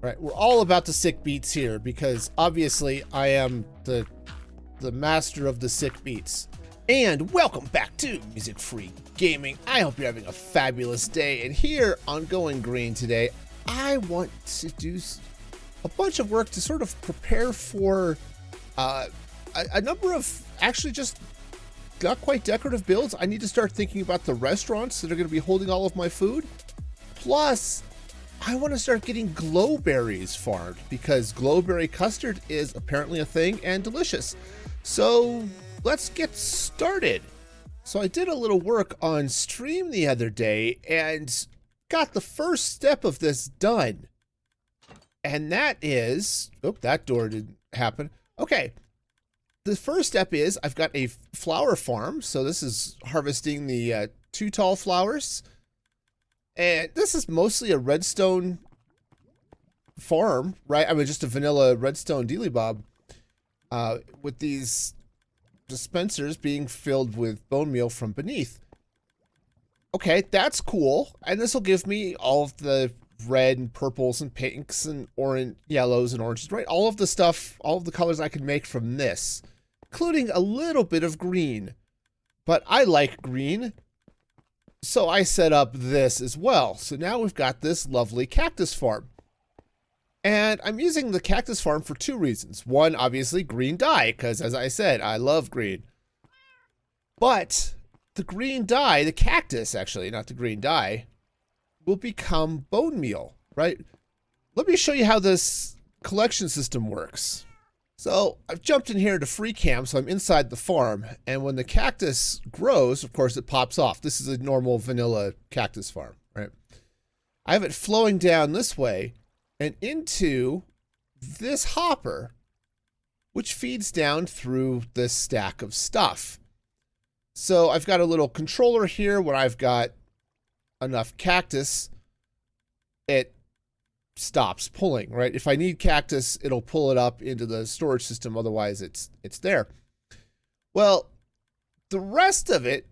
Right, we're all about the sick beats here because obviously I am the master of the sick beats. And welcome back to Music Free Gaming. I hope you're having a fabulous day. And here on Going Green today, I want to do a bunch of work to sort of prepare for a number of actually just not quite decorative builds. I need to start thinking about the restaurants that are going to be holding all of my food. Plus, I want to start getting glowberries farmed because glowberry custard is apparently a thing and delicious. So let's get started. So I did a little work on stream the other day and got the first step of this done. And that is, oh, that door didn't happen. Okay. The first step is I've got a flower farm. So this is harvesting the two tall flowers. And this is mostly a redstone farm, right? I mean, just a vanilla redstone dealy bob with these dispensers being filled with bone meal from beneath. Okay, that's cool. And this will give me all of the red and purples and pinks and orange, yellows and oranges, right? All of the stuff, all of the colors I can make from this, including a little bit of green. But I like green. So I set up this as well. So now we've got this lovely cactus farm. And I'm using the cactus farm for two reasons. One, obviously, green dye, because as I said, I love green. But the green dye, the cactus actually, not the green dye, will become bone meal, right? Let me show you how this collection system works. So I've jumped in here to free cam, so I'm inside the farm, and when the cactus grows, of course, it pops off. This is a normal vanilla cactus farm, right? I have it flowing down this way and into this hopper, which feeds down through this stack of stuff. So I've got a little controller here where I've got enough cactus. It stops pulling, right? If I need cactus, it'll pull it up into the storage system. Otherwise, it's there. Well, the rest of it,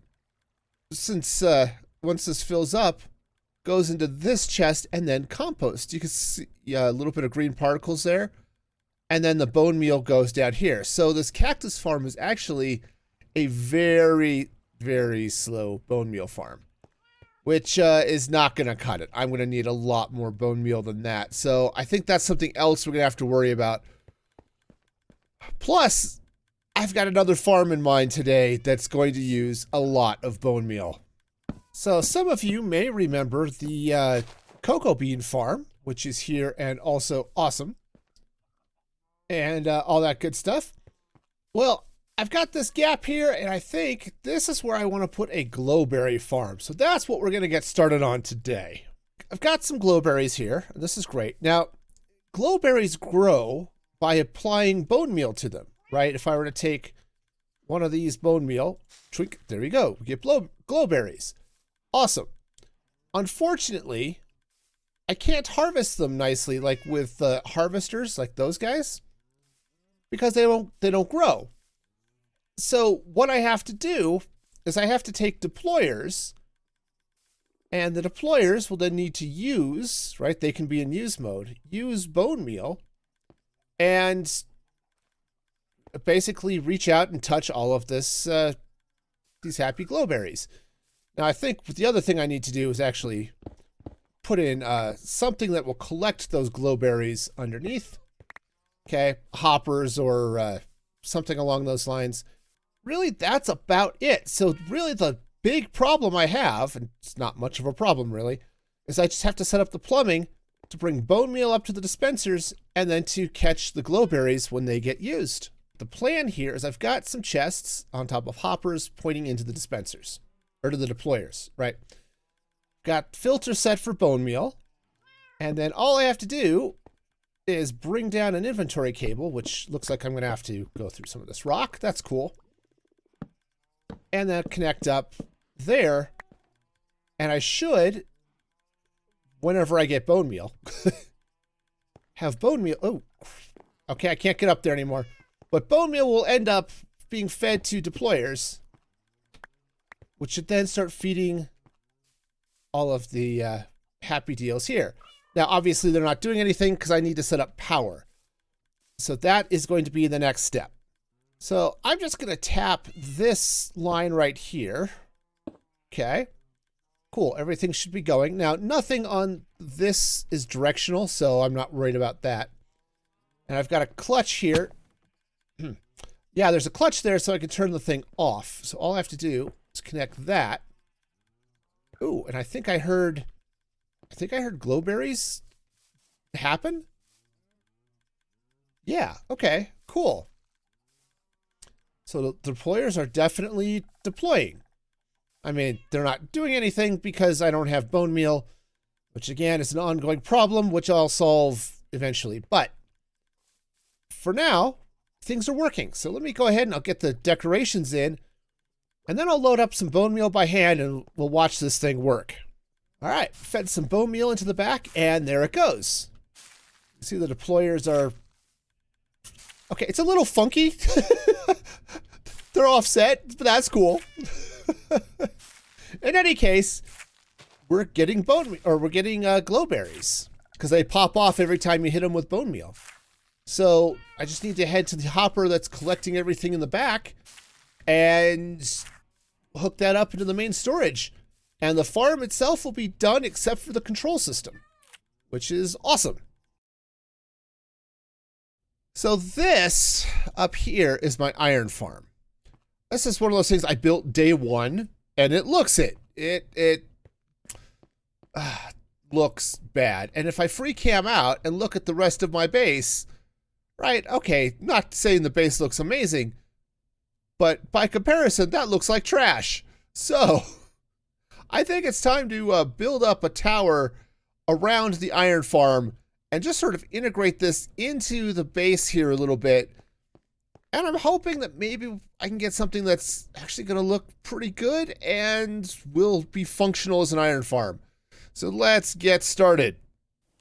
since once this fills up, goes into this chest and then compost. You can see a little bit of green particles there. And then the bone meal goes down here. So this cactus farm is actually a very, very slow bone meal farm, which is not going to cut it. I'm going to need a lot more bone meal than that. So I think that's something else we're going to have to worry about. Plus, I've got another farm in mind today that's going to use a lot of bone meal. So some of you may remember the cocoa bean farm, which is here and also awesome. And all that good stuff. Well, I've got this gap here, and I think this is where I want to put a glowberry farm. So that's what we're going to get started on today. I've got some glowberries here, and this is great. Now, glowberries grow by applying bone meal to them, right? If I were to take one of these bone meal, twink, there you go. We get glowberries. Awesome. Unfortunately, I can't harvest them nicely like with harvesters like those guys because they don't grow. So what I have to do is I have to take deployers, and the deployers will then need to use, right? They can be in use mode, use bone meal, and basically reach out and touch all of this, these happy glowberries. Now I think the other thing I need to do is actually put in something that will collect those glowberries underneath. Okay, hoppers or something along those lines. Really, that's about it. So really the big problem I have, and it's not much of a problem really, is I just have to set up the plumbing to bring bone meal up to the dispensers and then to catch the glowberries when they get used. The plan here is I've got some chests on top of hoppers pointing into the dispensers, or to the deployers, right? Got filters set for bone meal, and then all I have to do is bring down an inventory cable, which looks like I'm going to have to go through some of this rock. That's cool. And then connect up there. And I should, whenever I get bone meal, have bone meal. Oh, okay, I can't get up there anymore. But bone meal will end up being fed to deployers, which should then start feeding all of the happy deals here. Now, obviously, they're not doing anything because I need to set up power. So that is going to be the next step. So I'm just going to tap this line right here. Okay. Cool. Everything should be going. Now, nothing on this is directional, so I'm not worried about that. And I've got a clutch here. Yeah, there's a clutch there, so I can turn the thing off. So all I have to do is connect that. Ooh, and I think I heard glowberries happen. Yeah, okay, cool. So the deployers are definitely deploying. I mean, they're not doing anything because I don't have bone meal, which again is an ongoing problem, which I'll solve eventually. But for now, things are working. So let me go ahead and I'll get the decorations in, and then I'll load up some bone meal by hand and we'll watch this thing work. All right, fed some bone meal into the back, and there it goes. See, the deployers are... Okay, it's a little funky. They're offset, but that's cool. In any case, we're getting glowberries because they pop off every time you hit them with bone meal. So I just need to head to the hopper that's collecting everything in the back and hook that up into the main storage. And the farm itself will be done except for the control system, which is awesome. So this up here is my iron farm. This is one of those things I built day one, and it looks it. It looks bad. And if I free cam out and look at the rest of my base, right, okay, not saying the base looks amazing, but by comparison, that looks like trash. So I think it's time to build up a tower around the iron farm and just sort of integrate this into the base here a little bit. And I'm hoping that maybe I can get something that's actually going to look pretty good and will be functional as an iron farm. So let's get started.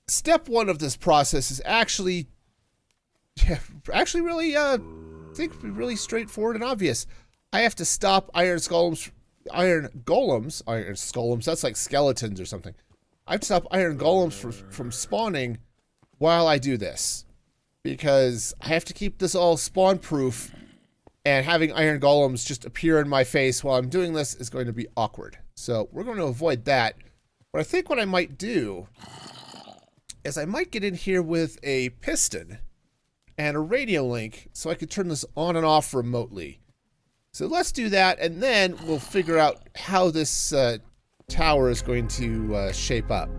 Step one of this process is actually really, I think really straightforward and obvious. I have to stop iron golems, that's like skeletons or something. I have to stop iron golems from spawning while I do this, because I have to keep this all spawn proof, and having iron golems just appear in my face while I'm doing this is going to be awkward. So we're going to avoid that. But I think what I might do is I might get in here with a piston and a radio link so I could turn this on and off remotely. So let's do that, and then we'll figure out how this tower is going to shape up.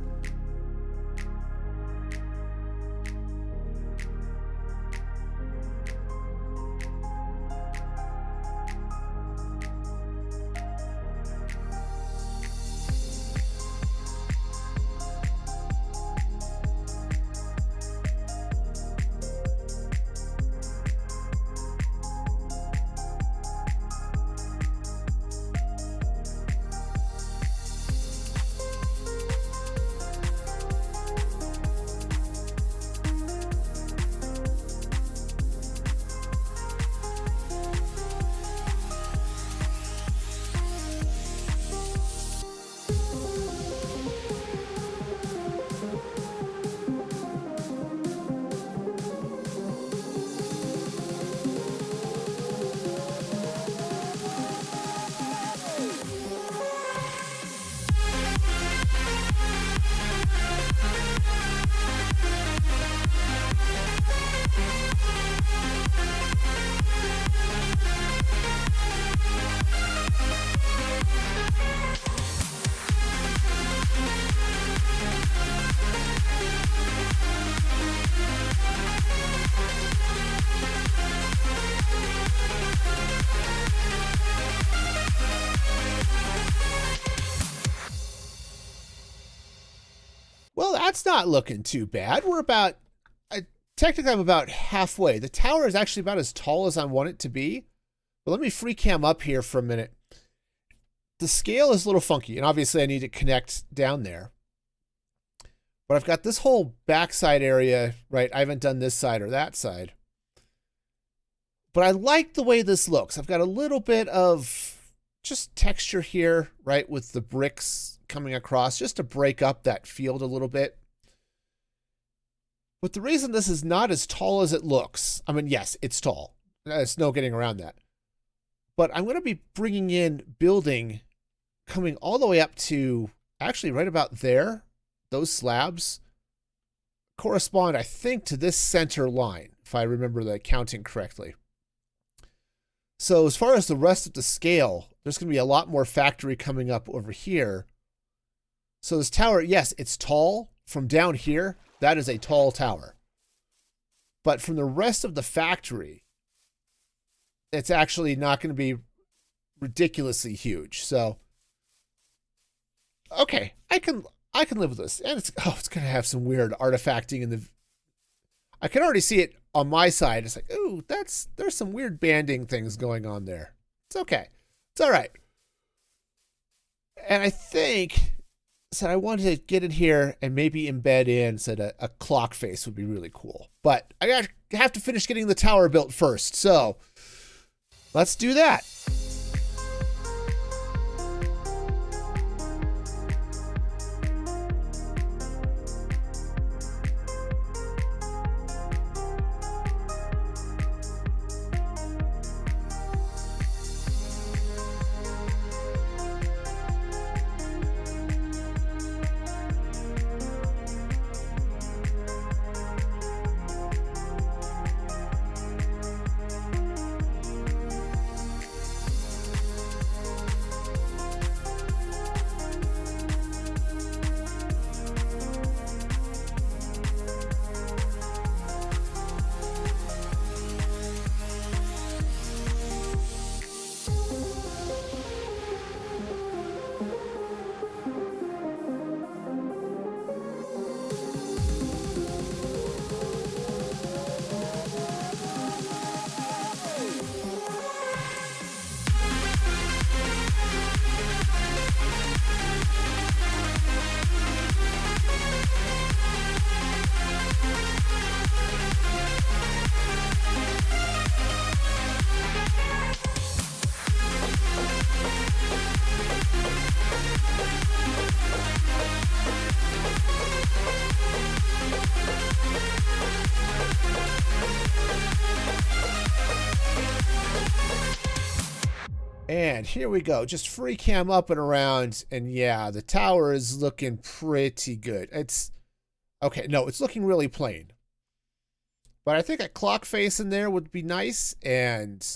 Well, that's not looking too bad. We're about, technically I'm about halfway. The tower is actually about as tall as I want it to be. But let me free cam up here for a minute. The scale is a little funky, and obviously I need to connect down there. But I've got this whole backside area, right? I haven't done this side or that side. But I like the way this looks. I've got a little bit of just texture here, right? With the bricks coming across just to break up that field a little bit. But the reason this is not as tall as it looks, I mean, yes, it's tall. There's no getting around that. But I'm going to be bringing in building coming all the way up to actually right about there. Those slabs correspond, I think, to this center line, if I remember the counting correctly. So as far as the rest of the scale, there's going to be a lot more factory coming up over here. So this tower, yes, it's tall. From down here, that is a tall tower. But from the rest of the factory, it's actually not going to be ridiculously huge. So, okay, I can live with this. And it's going to have some weird artifacting in the... I can already see it on my side. It's like, ooh, there's some weird banding things going on there. It's okay. It's all right. And I think... So I wanted to get in here and maybe embed in, said a clock face would be really cool. But I have to finish getting the tower built first. So let's do that. And here we go. Just free cam up and around. And yeah, the tower is looking pretty good. It's okay. No, it's looking really plain. But I think a clock face in there would be nice. And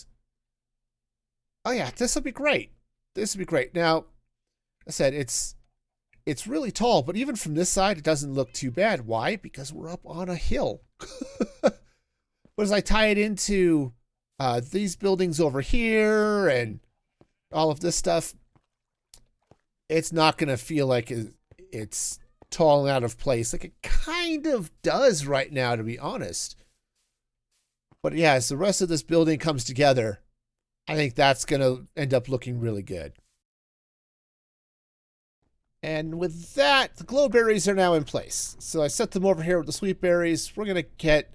oh yeah, this will be great. This will be great. Now, I said it's really tall, but even from this side, it doesn't look too bad. Why? Because we're up on a hill. But as I tie it into these buildings over here and all of this stuff, it's not going to feel like it's tall and out of place. Like it kind of does right now, to be honest. But yeah, as the rest of this building comes together, I think that's going to end up looking really good. And with that, the glow berries are now in place. So I set them over here with the sweet berries. We're going to get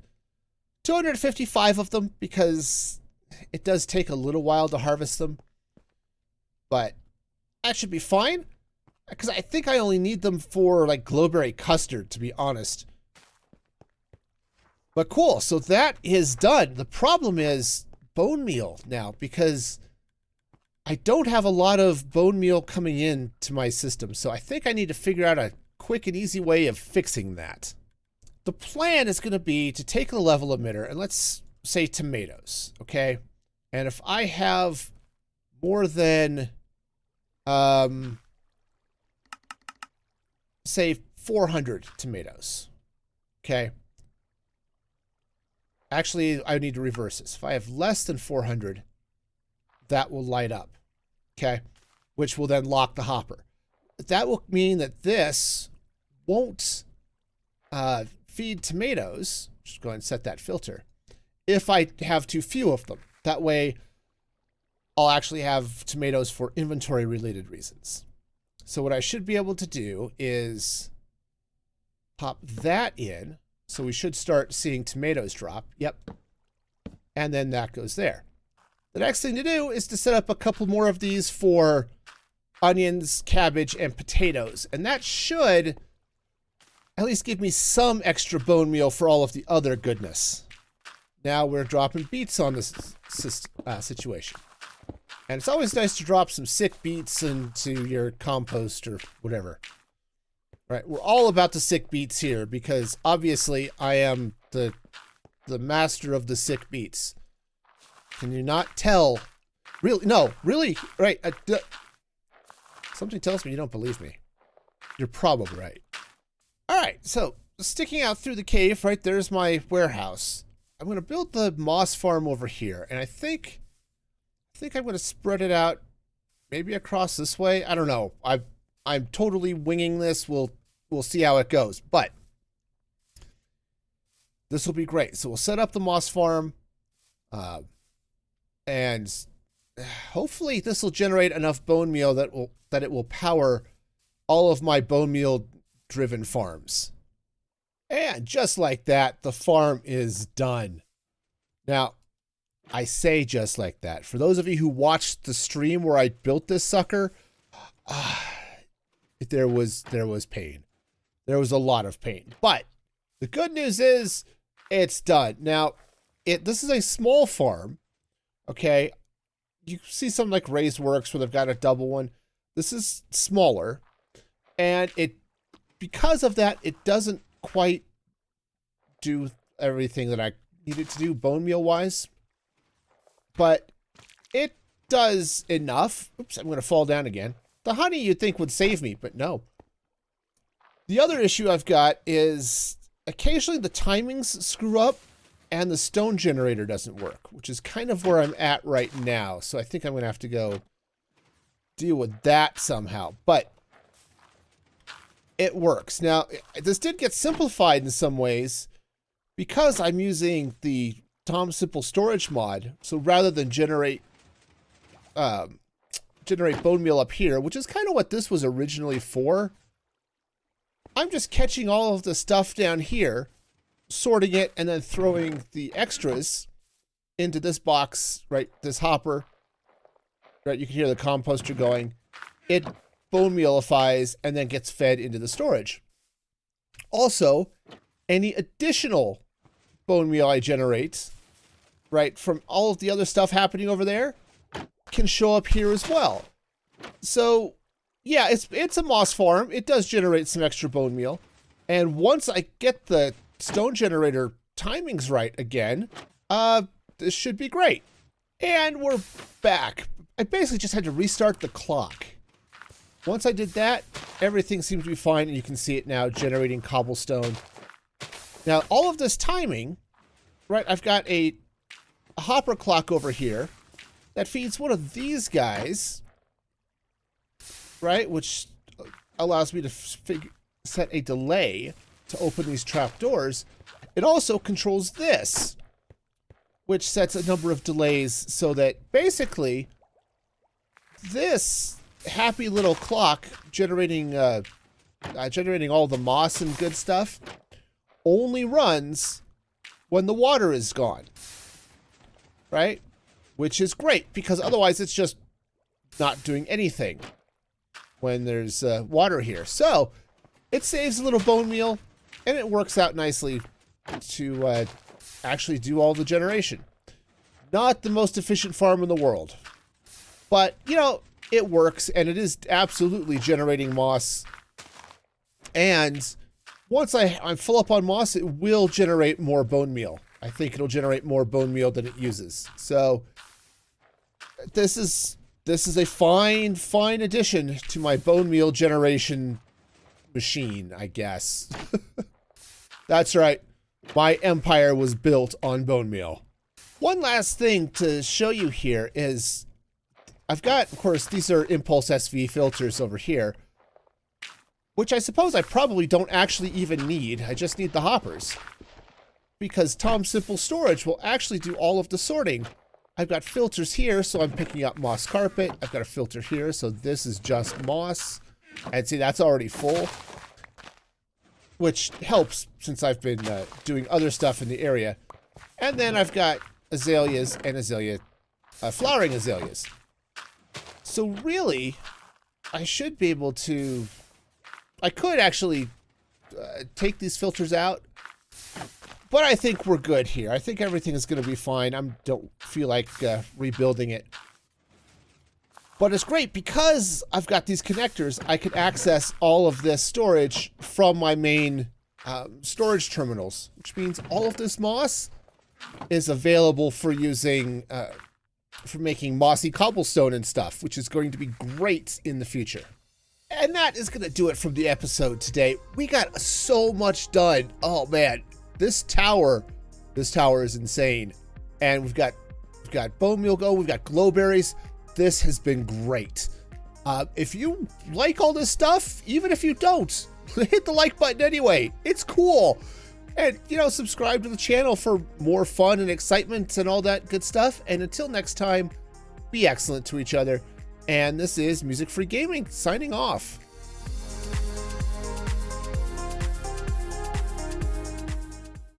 255 of them because it does take a little while to harvest them. But that should be fine. Because I think I only need them for like glowberry custard, to be honest. But cool, so that is done. The problem is bone meal now, because I don't have a lot of bone meal coming in to my system. So I think I need to figure out a quick and easy way of fixing that. The plan is going to be to take the level emitter and let's say tomatoes, okay? And if I have more than, say 400 tomatoes, okay? Actually, I need to reverse this. If I have less than 400, that will light up, okay? Which will then lock the hopper. That will mean that this won't feed tomatoes. Just go ahead and set that filter. If I have too few of them. That way, I'll actually have tomatoes for inventory related reasons. So what I should be able to do is pop that in. So we should start seeing tomatoes drop. Yep. And then that goes there. The next thing to do is to set up a couple more of these for onions, cabbage, and potatoes. And that should at least give me some extra bone meal for all of the other goodness. Now we're dropping beets on this situation. And it's always nice to drop some sick beets into your compost or whatever. Right, we're all about the sick beets here because obviously I am the master of the sick beets. Can you not tell? Really? No, really? Right. Something tells me you don't believe me. You're probably right. All right, so sticking out through the cave, right, there's my warehouse. I'm going to build the moss farm over here, and I think I'm going to spread it out maybe across this way. I don't know. I'm totally winging this. We'll see how it goes, but this will be great. So we'll set up the moss farm, and hopefully this will generate enough bone meal that it will power all of my bone meal driven farms. And just like that, the farm is done. Now, I say just like that. For those of you who watched the stream where I built this sucker, there was pain. There was a lot of pain. But the good news is it's done. Now, this is a small farm. Okay. You see some like Raised Works where they've got a double one. This is smaller. And because of that, it doesn't quite do everything that I need it to do bone meal wise. But it does enough. Oops, I'm going to fall down again. The honey you'd think would save me, but no. The other issue I've got is occasionally the timings screw up and the stone generator doesn't work, which is kind of where I'm at right now. So I think I'm going to have to go deal with that somehow. But it works. Now, this did get simplified in some ways because I'm using the Tom Simple storage mod. So rather than generate bone meal up here, which is kind of what this was originally for, I'm just catching all of the stuff down here, sorting it, and then throwing the extras into this box, right? This hopper, right? You can hear the composter going. It bone mealifies and then gets fed into the storage. Also, any additional bone meal I generate, right, from all of the other stuff happening over there can show up here as well. So yeah, it's a moss farm. It does generate some extra bone meal. And once I get the stone generator timings right again, this should be great. And we're back. I basically just had to restart the clock. Once I did that, everything seems to be fine, and you can see it now generating cobblestone. Now, all of this timing, right, I've got a hopper clock over here that feeds one of these guys, right, which allows me to set a delay to open these trap doors. It also controls this, which sets a number of delays so that basically this happy little clock generating all the moss and good stuff only runs when the water is gone, right? Which is great because otherwise it's just not doing anything when there's water here. So it saves a little bone meal and it works out nicely to actually do all the generation. Not the most efficient farm in the world, but you know, it works, and it is absolutely generating moss. And once I'm full up on moss, it will generate more bone meal. I think it'll generate more bone meal than it uses. So this is a fine addition to my bone meal generation machine, I guess. That's right. My empire was built on bone meal. One last thing to show you here is I've got, of course, these are Impulse SV filters over here, which I suppose I probably don't actually even need. I just need the hoppers because Tom Simple Storage will actually do all of the sorting. I've got filters here, so I'm picking up moss carpet. I've got a filter here, so this is just moss. And see, that's already full, which helps since I've been doing other stuff in the area. And then I've got azaleas and flowering azaleas. So really, I should be able to, I could actually take these filters out. But I think we're good here. I think everything is going to be fine. I don't feel like rebuilding it. But it's great because I've got these connectors. I can access all of this storage from my main storage terminals, which means all of this moss is available for using, for making mossy cobblestone and stuff, which is going to be great in the future. And that is going to do it from the episode today. We got so much done. Oh man, this tower is insane. And we've got bone meal go, we've got glowberries. This has been great. If you like all this stuff, even if you don't, hit the like button anyway. It's cool. And, you know, subscribe to the channel for more fun and excitement and all that good stuff. And until next time, be excellent to each other. And this is Music Free Gaming signing off.